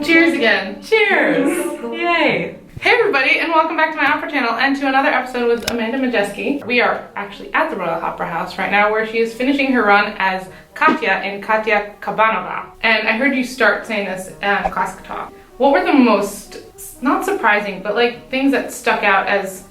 Cheers again. Cheers! Yay! Hey everybody, and welcome back to my opera channel and to another episode with Amanda Majeski. We are actually at the Royal Opera House right now, where she is finishing her run as Katya in Katya Kabanova. And I heard you start saying this in Classic Talk. What were the most, not surprising, but like things that stuck out as,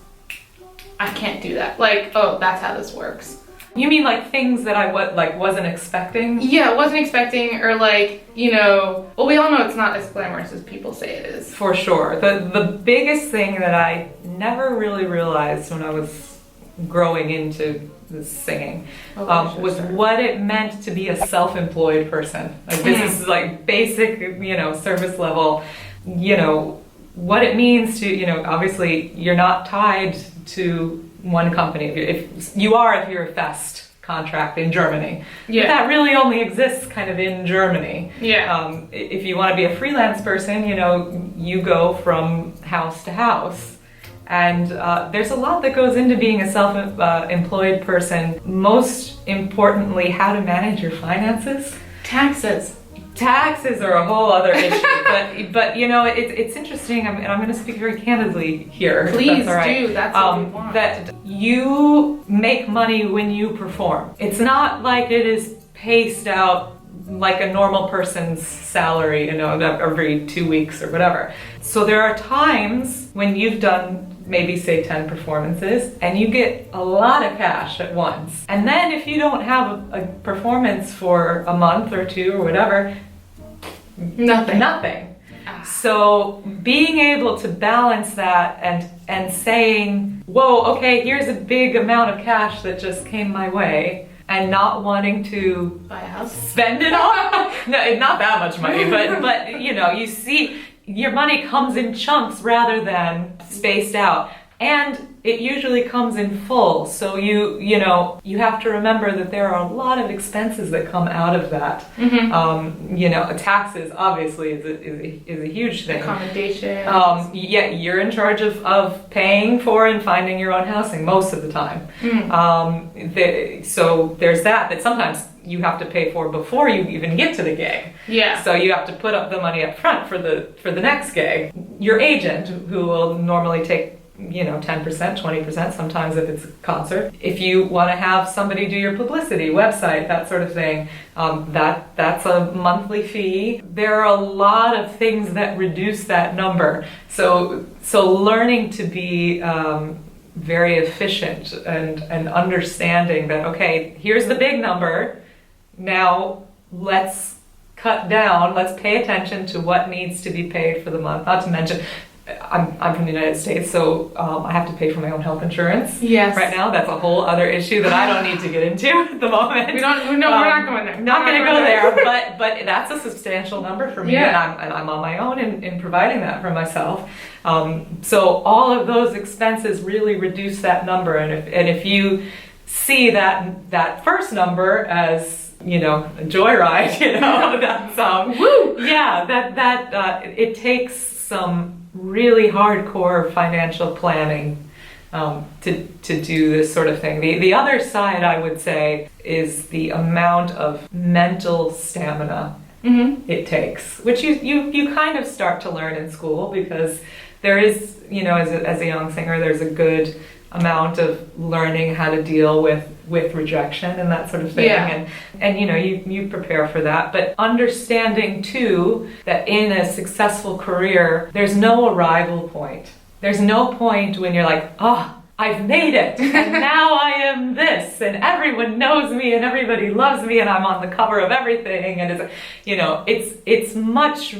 I can't do that. Like, oh, that's how this works. You mean like things that I wasn't expecting? Yeah, wasn't expecting, or like, you know, well, we all know it's not as glamorous as people say it is. For sure. The biggest thing that I never really realized when I was growing into the singing was what it meant to be a self-employed person. Like, this is like basic, you know, service level, you know, what it means to, you know, obviously you're not tied to one company. If you're a Fest contract in Germany, yeah, that really only exists kind of in Germany. Yeah. If you want to be a freelance person, you know, you go from house to house, and there's a lot that goes into being a self-employed person. Most importantly, how to manage your finances. Taxes are a whole other issue, but you know, it's interesting, and I'm going to speak very candidly here. Please that's all right. do, that's what we want. That you make money when you perform. It's not like it is paced out like a normal person's salary, you know, every 2 weeks or whatever. So there are times when you've done maybe say 10 performances and you get a lot of cash at once. And then if you don't have a performance for a month or two or whatever, nothing. So being able to balance that and saying, whoa, okay, here's a big amount of cash that just came my way, and not wanting to buy a house, spend it all. No, not that much money, but you know, you see your money comes in chunks rather than spaced out. And it usually comes in full, so you know, you have to remember that there are a lot of expenses that come out of that. Mm-hmm. You know, taxes obviously is a huge thing. Accommodation. Yeah, you're in charge of paying for and finding your own housing most of the time. Mm. So there's that sometimes you have to pay for before you even get to the gig. Yeah. So you have to put up the money up front for the next gig. Your agent, who will normally take, you know, 10%, 20%, sometimes if it's a concert. If you want to have somebody do your publicity, website, that sort of thing, that's a monthly fee. There are a lot of things that reduce that number. So learning to be very efficient and understanding that, okay, here's the big number, now let's cut down, let's pay attention to what needs to be paid for the month. Not to mention, I'm from the United States, so I have to pay for my own health insurance. Yes. Right now, that's a whole other issue that I don't need to get into at the moment. We're not going there. Not going to go there, but that's a substantial number for me, yeah. and I'm on my own in providing that for myself. So all of those expenses really reduce that number, and if you see that first number as, you know, a joyride, you know, that's woo! Yeah, that it takes some really hardcore financial planning to do this sort of thing. The other side, I would say, is the amount of mental stamina it takes, which you kind of start to learn in school, because there is, you know, as a young singer, there's a good amount of learning how to deal with rejection and that sort of thing. Yeah. And you know, you prepare for that, but understanding too that in a successful career, there's no arrival point. There's no point when you're like, oh, I've made it, and now I am this, and everyone knows me, and everybody loves me, and I'm on the cover of everything, and it's, you know, it's much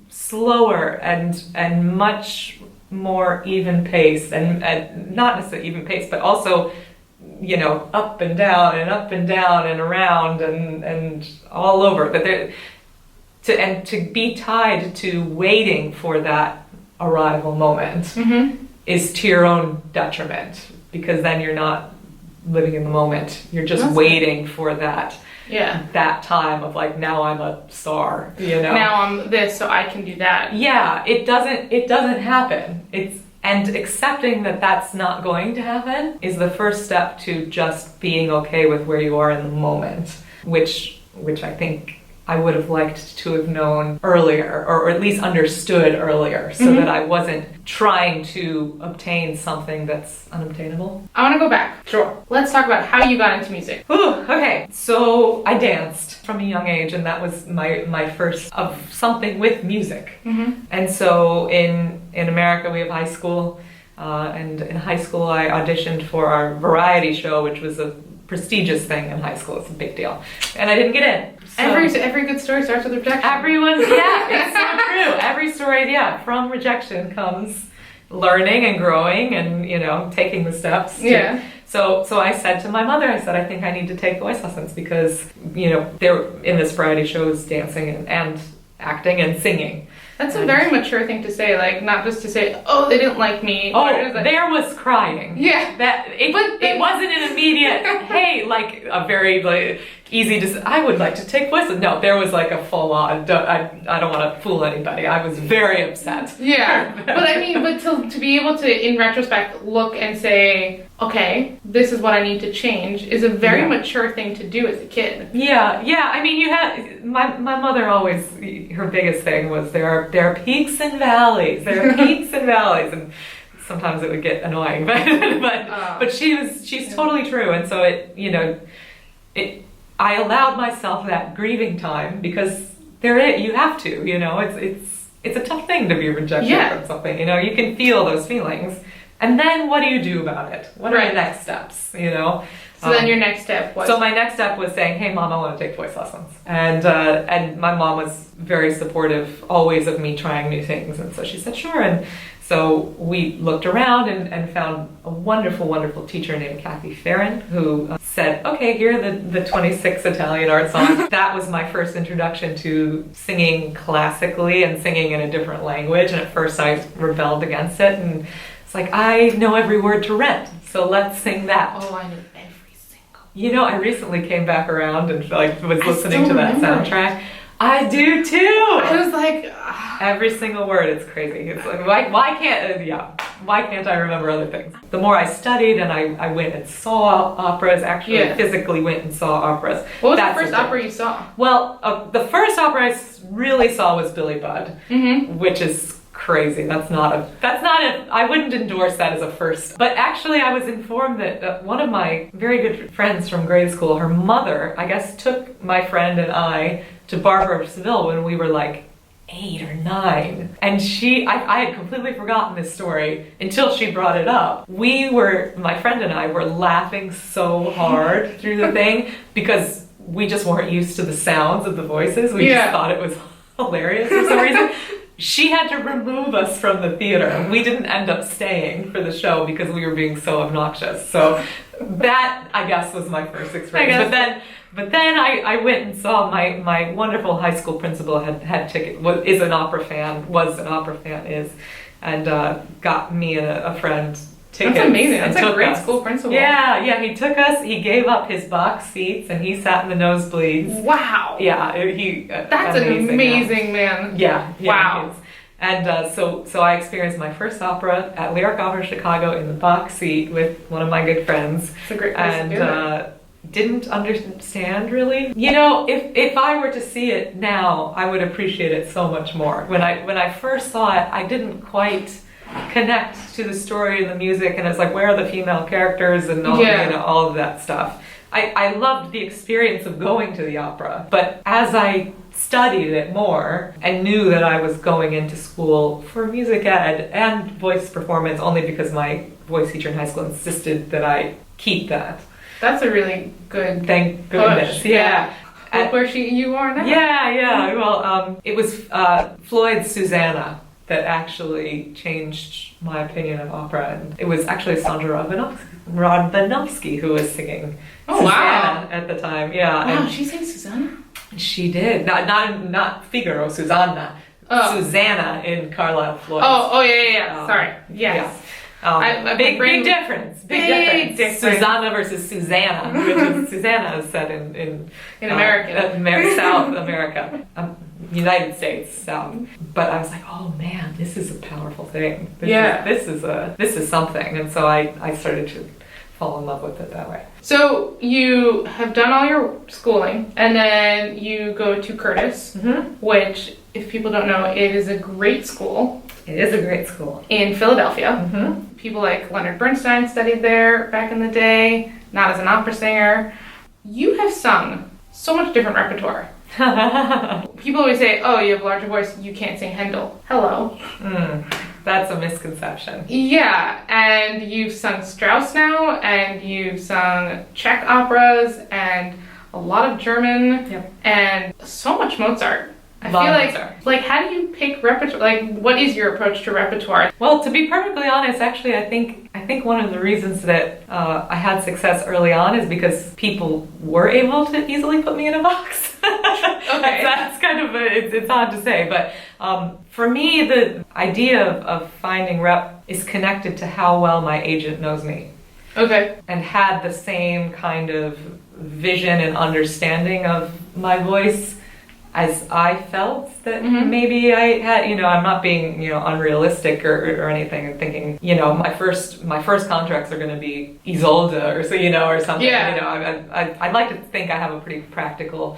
slower and much more even paced, and not necessarily even paced, but also, you know, up and down and around and all over. But to be tied to waiting for that arrival moment is to your own detriment, because then you're not living in the moment. You're just waiting for that time of like, now I'm a star, you know. Now I'm this, so I can do that. Yeah, it doesn't happen. And accepting that that's not going to happen is the first step to just being okay with where you are in the moment, which I think I would have liked to have known earlier, or at least understood earlier, so that I wasn't trying to obtain something that's unobtainable. I want to go back. Sure. Let's talk about how you got into music. Ooh, okay. So I danced from a young age, and that was my first of something with music. And so in America, we have high school, and in high school I auditioned for our variety show, which was a prestigious thing in high school. It's a big deal. And I didn't get in. So Every good story starts with rejection. it's so true. Every story, from rejection comes learning and growing and, taking the steps. So I said to my mother, I think I need to take voice lessons because, they're in this variety shows dancing and acting and singing. That's a very mature thing to say, like, not just to say, oh, they didn't like me. There was crying. Yeah. It wasn't an immediate, hey, like, a very, easy to, I would like to take voice. No, there was like a full on, I don't want to fool anybody. I was very upset. Yeah. But to be able to, in retrospect, look and say, okay, this is what I need to change is a very mature thing to do as a kid. Yeah. I mean, you had, my mother always, her biggest thing was there are peaks and valleys. There are peaks and valleys. And sometimes it would get annoying, but she's totally true. And so I allowed myself that grieving time because you have to, it's a tough thing to be rejected from something, you can feel those feelings. And then what do you do about it? What are the next steps, So then your next step was? So my next step was saying, hey mom, I want to take voice lessons. And my mom was very supportive always of me trying new things. And so she said, sure. And so we looked around and found a wonderful, wonderful teacher named Kathy Farron who said, okay, here are the 26 Italian art songs. That was my first introduction to singing classically and singing in a different language. And at first I rebelled against it. And it's like, I know every word to Rent, so let's sing that. Oh, I knew every single. I recently came back around and was listening to that soundtrack. I do too. I was like, every single word. It's crazy. It's like, why can't I remember other things? The more I studied and I went and saw operas, actually physically went and saw operas. What was the first opera you saw? Well, the first opera I really saw was Billy Budd, which is crazy. I wouldn't endorse that as a first. But actually I was informed that one of my very good friends from grade school, her mother, I guess, took my friend and I to Barbara of Seville when we were like 8 or 9. And I had completely forgotten this story until she brought it up. My friend and I were laughing so hard through the thing because we just weren't used to the sounds of the voices. We just thought it was hilarious for some reason. She had to remove us from the theater. We didn't end up staying for the show because we were being so obnoxious. So that, I guess, was my first experience. But then I went and saw my wonderful high school principal had ticket, was an opera fan, and got me and a friend tickets. That's amazing. That's a great school principal. Yeah, he took us, he gave up his box seats and he sat in the nosebleeds. Wow. Yeah, that's amazing, man. Yeah. Wow. And so I experienced my first opera at Lyric Opera Chicago in the box seat with one of my good friends. It's a great place to do it. Didn't understand really. If I were to see it now, I would appreciate it so much more. When I first saw it, I didn't quite connect to the story and the music, and it's like, where are the female characters and all of that stuff. I loved the experience of going to the opera, but as I studied it more and knew that I was going into school for music ed and voice performance only because my voice teacher in high school insisted that I keep that. That's a really good thank goodness. Push. Yeah. Look where you are now. Yeah. Well, it was Floyd's Susanna that actually changed my opinion of opera, and it was actually Sandra Radvanovsky who was singing Susanna at the time. Yeah. Wow, and she sang Susanna? She did. Not Figaro, Susanna. Oh. Susanna in Carlisle Floyd. Oh, yeah. Sorry. Yes. Yeah. Big difference. Big difference. Susanna versus Susanna, which is Susanna is set in America. South America. United States. But I was like, oh man, this is a powerful thing. This is something. And so I started to fall in love with it that way. So you have done all your schooling, and then you go to Curtis, which, if people don't know, it is a great school. It is a great school. In Philadelphia. People like Leonard Bernstein studied there back in the day, not as an opera singer. You have sung so much different repertoire. People always say, oh, you have a larger voice, you can't sing Handel. Hello. That's a misconception. Yeah, and you've sung Strauss now, and you've sung Czech operas, and a lot of German, and so much Mozart. I feel like how do you pick repertoire? Like, what is your approach to repertoire? Well, to be perfectly honest, actually, I think one of the reasons that I had success early on is because people were able to easily put me in a box. Okay. That's kind of it's odd to say, but for me, the idea of finding rep is connected to how well my agent knows me. Okay. And had the same kind of vision and understanding of my voice as I felt that maybe I had. I'm not being, unrealistic or anything, and thinking, my first contracts are going to be Isolde or something. Yeah. I'd like to think I have a pretty practical,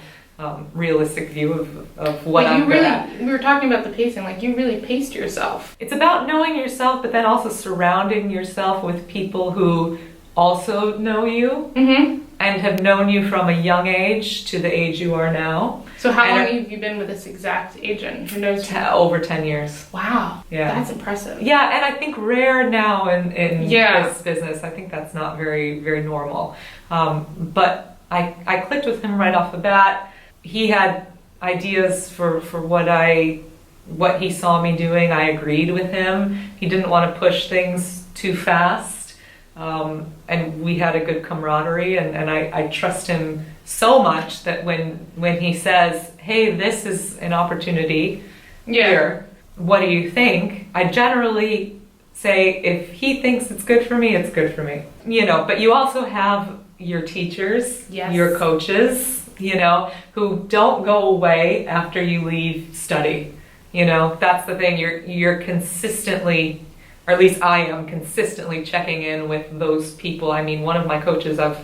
realistic view of what I'm good at. We were talking about the pacing, like you really paced yourself. It's about knowing yourself, but then also surrounding yourself with people who also know you and have known you from a young age to the age you are now. So how long have you been with this exact agent who knows you? Over 10 years. Wow. Yeah. That's impressive. Yeah, and I think rare now in this business. I think that's not very, very normal. But I clicked with him right off the bat. He had ideas for what he saw me doing. I agreed with him. He didn't want to push things too fast. And we had a good camaraderie, and I trust him so much that when he says, hey, this is an opportunity here, what do you think? I generally say, if he thinks it's good for me, it's good for me. But you also have your teachers, your coaches, who don't go away after you leave study. That's the thing. You're consistently, or at least I am consistently checking in with those people. I mean, one of my coaches I've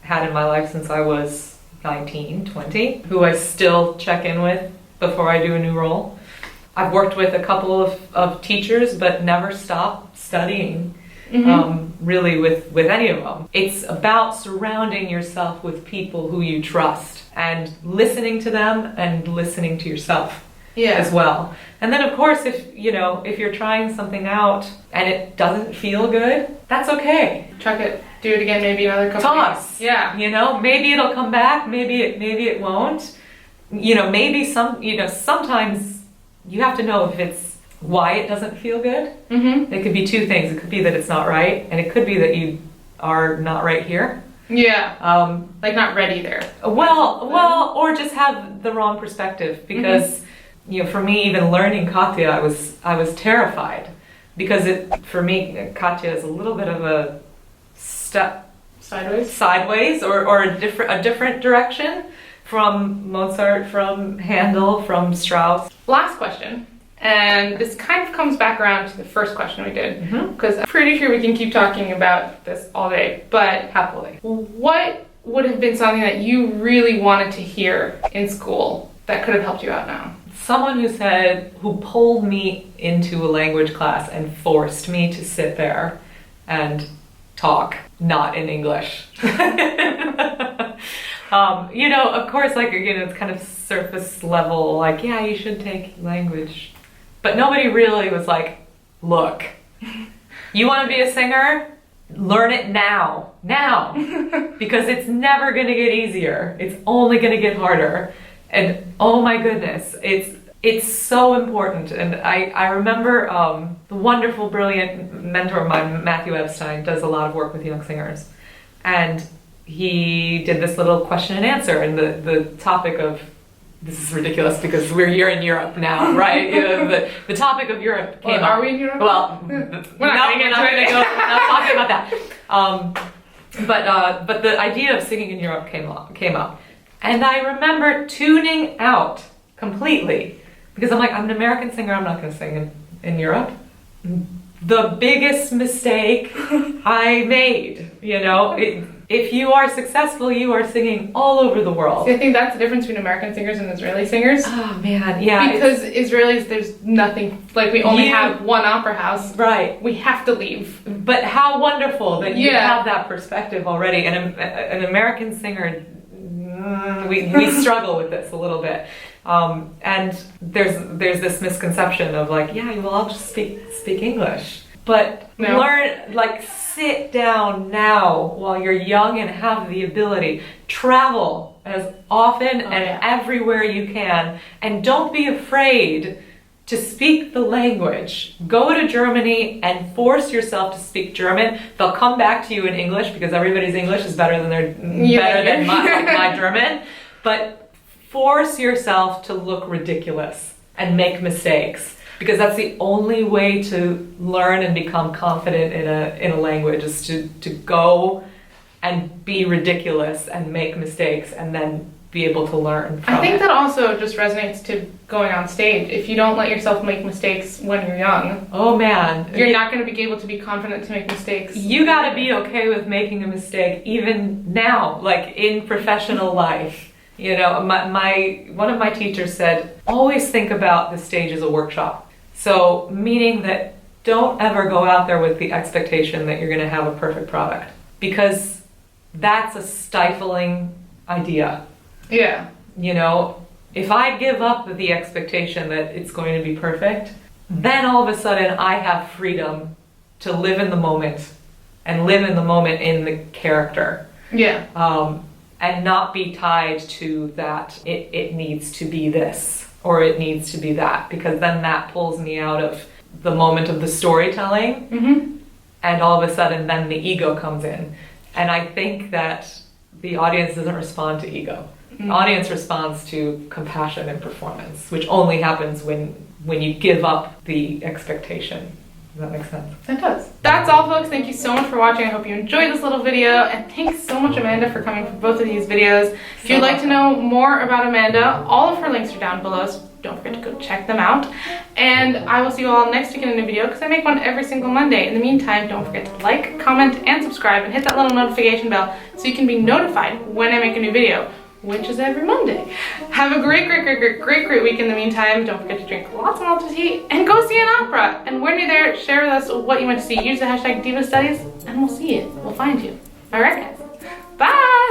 had in my life since I was 19, 20, who I still check in with before I do a new role. I've worked with a couple of teachers, but never stopped studying really with any of them. It's about surrounding yourself with people who you trust and listening to them and listening to yourself. As well. And then of course, if you're trying something out and it doesn't feel good, that's okay. Chuck it, do it again, maybe another couple Toss. Yeah. Maybe it'll come back, maybe it won't. Maybe sometimes you have to know if it's why it doesn't feel good. It could be two things. It could be that it's not right, and it could be that you are not right here. Yeah. Like not ready there. Well, or just have the wrong perspective, because for me, even learning Katya, I was terrified, because for me, Katya is a little bit of a step sideways or a different direction from Mozart, from Handel, from Strauss. Last question, and this kind of comes back around to the first question we did, because I'm pretty sure we can keep talking about this all day, but happily. What would have been something that you really wanted to hear in school that could have helped you out now? Someone who pulled me into a language class and forced me to sit there and talk, not in English. Of course, it's kind of surface level, you should take language. But nobody really was like, look, you want to be a singer? Learn it now, because it's never going to get easier. It's only going to get harder. And oh my goodness, it's so important. And I remember the wonderful, brilliant mentor of mine, Matthew Epstein, does a lot of work with young singers. And he did this little question and answer, and the topic of, this is ridiculous because you're in Europe now, right? The topic of Europe came up. Are we in Europe? Well, we're not talking about that. But the idea of singing in Europe came up. And I remember tuning out completely. Because I'm like, I'm an American singer, I'm not going to sing in Europe. The biggest mistake I made, you know, if you are successful, you are singing all over the world. See, I think that's the difference between American singers and Israeli singers. Oh man, yeah. Because Israelis, there's nothing, like we only have one opera house. Right. We have to leave. But how wonderful that you have that perspective already. And an American singer, we struggle with this a little bit. And there's this misconception of like, yeah, well, I'll just speak English. But learn, like, sit down now while you're young and have the ability. Travel as often and everywhere you can. And don't be afraid to speak the language. Go to Germany and force yourself to speak German. They'll come back to you in English because everybody's English is better than my German. But force yourself to look ridiculous and make mistakes, because that's the only way to learn and become confident in a language, is to go and be ridiculous and make mistakes and then be able to learn from I think it. that also just resonates to going on stage. If you don't let yourself make mistakes when you're young, oh man, you're not going to be able to be confident to make mistakes. You got to be okay with making a mistake even now, like in professional life. You know, one of my teachers said, always think about the stage as a workshop. So, meaning that don't ever go out there with the expectation that you're going to have a perfect product, because that's a stifling idea. Yeah. You know, if I give up the expectation that it's going to be perfect, then all of a sudden I have freedom to live in the moment and live in the moment in the character. Yeah. And not be tied to that it needs to be this or it needs to be that, because then that pulls me out of the moment of the storytelling. Mm-hmm. And all of a sudden then the ego comes in. And I think that the audience doesn't respond to ego. The audience responds to compassion and performance, which only happens when you give up the expectation. Does that make sense? It does. That's all, folks. Thank you so much for watching. I hope you enjoyed this little video, and thanks so much, Amanda, for coming for both of these videos. If you'd like to know more about Amanda, all of her links are down below, so don't forget to go check them out. And I will see you all next week in a new video, because I make one every single Monday. In the meantime, don't forget to like, comment, and subscribe, and hit that little notification bell so you can be notified when I make a new video, which is every Monday. Have a great week in the meantime. Don't forget to drink lots and lots of tea and go see an opera. And when you're there, share with us what you went to see. Use the hashtag Diva Studies and we'll see you. We'll find you. All right, guys. Bye.